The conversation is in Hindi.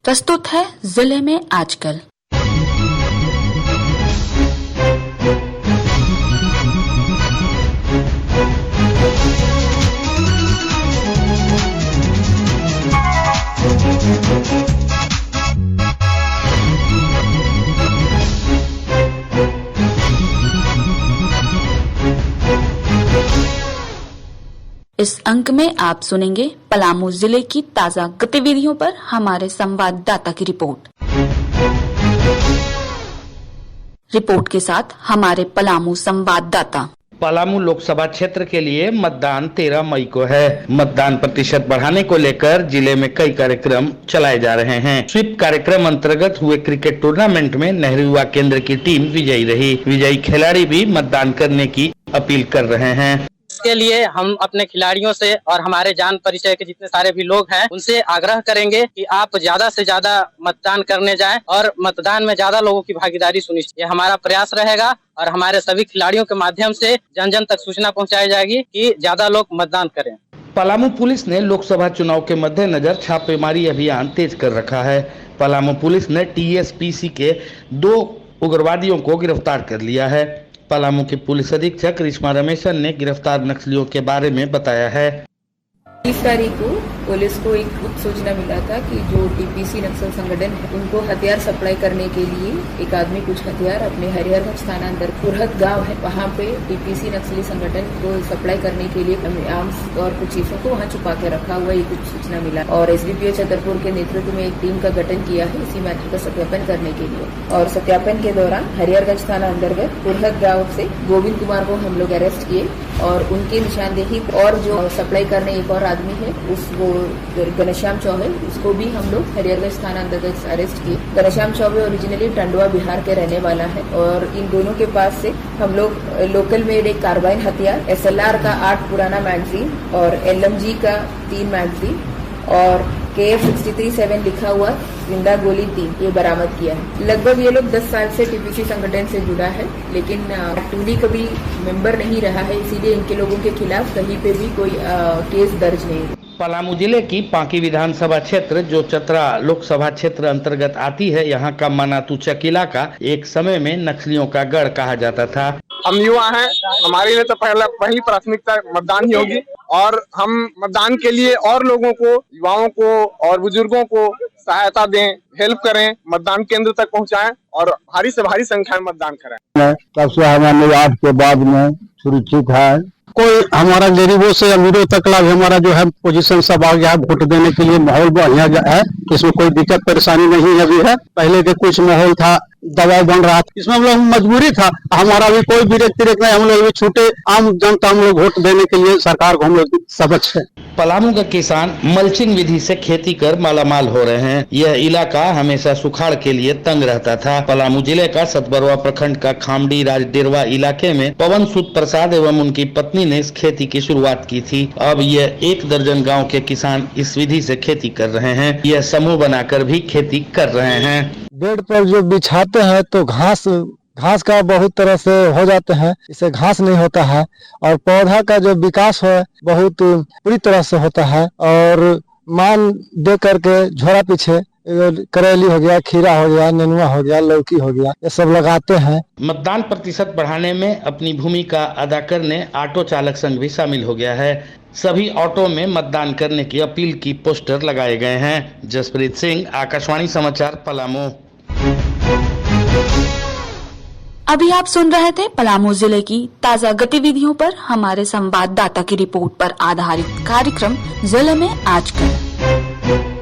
प्रस्तुत है जिले में आजकल। इस अंक में आप सुनेंगे पलामू जिले की ताजा गतिविधियों पर हमारे संवाददाता की रिपोर्ट के साथ हमारे पलामू संवाददाता। पलामू लोकसभा क्षेत्र के लिए मतदान 13 मई को है। मतदान प्रतिशत बढ़ाने को लेकर जिले में कई कार्यक्रम चलाए जा रहे हैं। स्वीप कार्यक्रम अंतर्गत हुए क्रिकेट टूर्नामेंट में नेहरू युवा केंद्र की टीम विजयी रही। विजयी खिलाड़ी भी मतदान करने की अपील कर रहे हैं। इसके लिए हम अपने खिलाड़ियों से और हमारे जान परिचय के जितने सारे भी लोग हैं उनसे आग्रह करेंगे कि आप ज्यादा से ज्यादा मतदान करने जाएं और मतदान में ज्यादा लोगों की भागीदारी सुनिश्चित। ये हमारा प्रयास रहेगा और हमारे सभी खिलाड़ियों के माध्यम से जन जन तक सूचना पहुंचाई जाएगी कि ज्यादा लोग मतदान करें। पलामू पुलिस ने लोकसभा चुनाव के मद्देनजर छापेमारी अभियान तेज कर रखा है। पलामू पुलिस ने टीएसपीसी के 2 उग्रवादियों को गिरफ्तार कर लिया है। पलामू के पुलिस अधीक्षक रिश्मा रमेशन ने गिरफ्तार नक्सलियों के बारे में बताया है। 30 तारीख को पुलिस को एक गुप्त सूचना मिला था कि जो टीपीसी नक्सल संगठन है उनको हथियार सप्लाई करने के लिए एक आदमी कुछ हथियार अपने हरिहरगंज थाना अंदर पुरहत गांव है वहां पे टीपीसी नक्सली संगठन को सप्लाई करने के लिए आर्म्स और कुछ चीजों को वहां छुपा के रखा हुआ ये कुछ सूचना मिला और एसडीपीओ छतरपुर के नेतृत्व में एक टीम का गठन किया है इसी मैटर का सत्यापन करने के लिए। और सत्यापन के दौरान हरिहरगंज थाना अंतर्गत पुरहत गाँव से गोविंद कुमार को हम लोग अरेस्ट किए और उनकी निशानदेही और जो सप्लाई करने एक और आदमी है उसको घनश्याम चौबे उसको भी हम लोग हरिहरगंज थाना अंतर्गत अरेस्ट किए। घनश्याम चौबे ओरिजिनली टंडवा बिहार के रहने वाला है और इन दोनों के पास से हम लोग लोकल मेड एक कार्बाइन हथियार, एसएलआर का 8 पुराना मैगजीन और एलएमजी का 3 मैगजीन और KF-63-7 लिखा हुआ जिंदा गोली 3 ये बरामद किया है। लगभग ये लोग 10 साल से टीपीसी संगठन से जुड़ा है लेकिन एक्टिवली कभी मेंबर नहीं रहा है, इसीलिए इनके लोगों के खिलाफ कहीं पे भी कोई केस दर्ज नहीं है। पलामू जिले की पांकी विधानसभा क्षेत्र जो चतरा लोकसभा क्षेत्र अंतर्गत आती है, यहाँ का मनातू चक इलाका एक समय में नक्सलियों का गढ़ कहा जाता था। हम युवा हैं, हमारे लिए तो पहली प्राथमिकता मतदान ही होगी और हम मतदान के लिए और लोगों को, युवाओं को और बुजुर्गों को सहायता दें, हेल्प करें, मतदान केंद्र तक पहुंचाएं और भारी से भारी संख्या में मतदान करें। तब से हमारे आज के बाद में सुरक्षित है। कोई हमारा गरीबों से अमीरों तक लाभ हमारा जो है पोजीशन सब आ गया है। वोट देने के लिए माहौल बढ़िया है, इसमें कोई दिक्कत परेशानी नहीं अभी है। पहले के कुछ माहौल था, दबाव बन रहा था, इसमें हम लोग मजबूरी था। हमारा भी कोई भी नहीं, हम लोग भी छूटे आम जनता हम लोग वोट देने के लिए सरकार को हम लोग सबक है। पलामू का किसान मल्चिंग विधि से खेती कर मालामाल हो रहे हैं। यह इलाका हमेशा सुखाड़ के लिए तंग रहता था। पलामू जिले का सतबरवा प्रखंड का खामडी राजडेरवा इलाके में पवन सूद प्रसाद एवं उनकी पत्नी ने इस खेती की शुरुआत की थी। अब यह 1 दर्जन गाँव के किसान इस विधि से खेती कर रहे हैं। यह समूह बनाकर भी खेती कर रहे हैं। बेड पर जो बिछाते हैं तो घास का बहुत तरह से हो जाते हैं, इससे घास नहीं होता है और पौधा का जो विकास है बहुत पूरी तरह से होता है। और मान दे करके झोरा पीछे करेली हो गया, खीरा हो गया, नेनुआ हो गया, लौकी हो गया, ये सब लगाते हैं। मतदान प्रतिशत बढ़ाने में अपनी भूमिका अदा करने ऑटो चालक संघ भी शामिल हो गया है। सभी ऑटो में मतदान करने की अपील की पोस्टर लगाए गए हैं। जसप्रीत सिंह, आकाशवाणी समाचार, पलामू। अभी आप सुन रहे थे पलामू जिले की ताजा गतिविधियों पर हमारे संवाददाता की रिपोर्ट पर आधारित कार्यक्रम जिले में आजकल।